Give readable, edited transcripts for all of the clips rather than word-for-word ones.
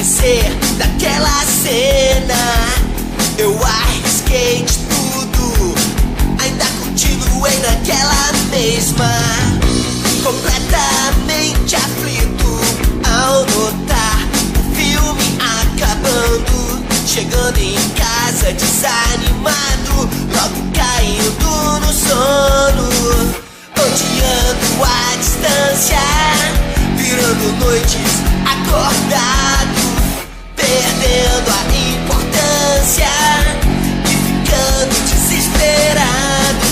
esquecer daquela cena. Eu arrisquei de tudo, ainda continuei naquela mesma, completamente aflito ao notar o filme acabando. Chegando em casa desanimado, logo caindo no sono, odiando a distância, virando noites acordado, perdendo a importância e ficando desesperado.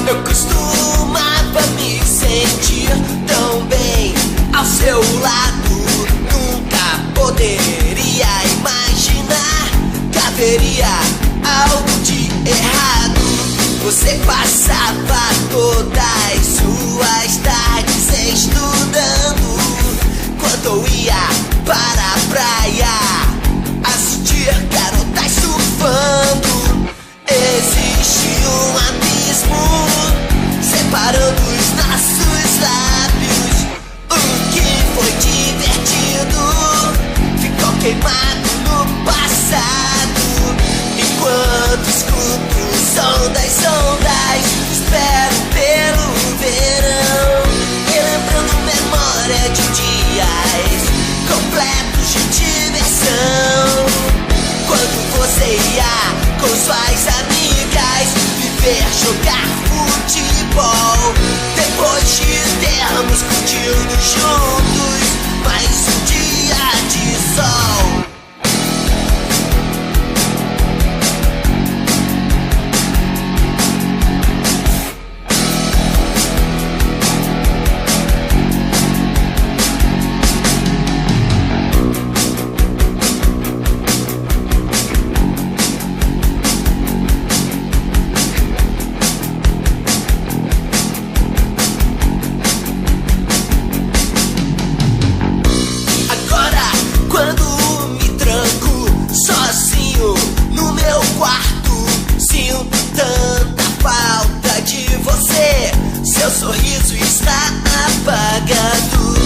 Eu costumava me sentir tão bem ao seu lado, nunca poderia imaginar que haveria algo de errado. Você passava todas suas tardes estudando, quando eu ia para a praia assistir garotas surfando. Existe um abismo separando os nossos lábios. O que foi divertido ficou queimado no passado. Enquanto escuto o som das ondas, espero pelo verão, relembrando memória de dias completos de diversão. Quando você ia com suas amigas viver, jogar futebol, depois de termos curtido juntos mais um dia de sol. Seu sorriso está apagado.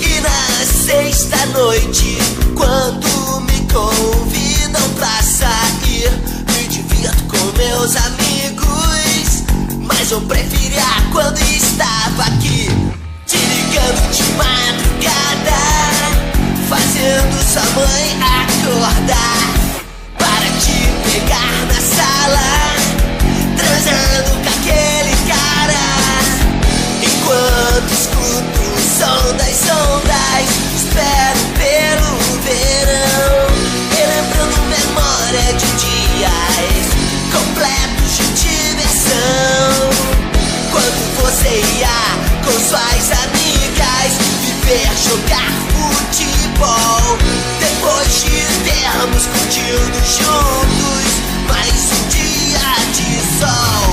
E na sexta noite, quando me convidam pra sair, me divirto com meus amigos, mas eu preferia quando estava aqui, te ligando de madrugada, fazendo sua mãe acordar, para te pegar na sala, transando com aquele cara. Enquanto escuto o som das ondas, espero pelo verão, relembrando memória de dias completos de diversão. Quando você ia com suas amigas viver, jogar futebol, depois de termos curtido juntos mais um dia de sol.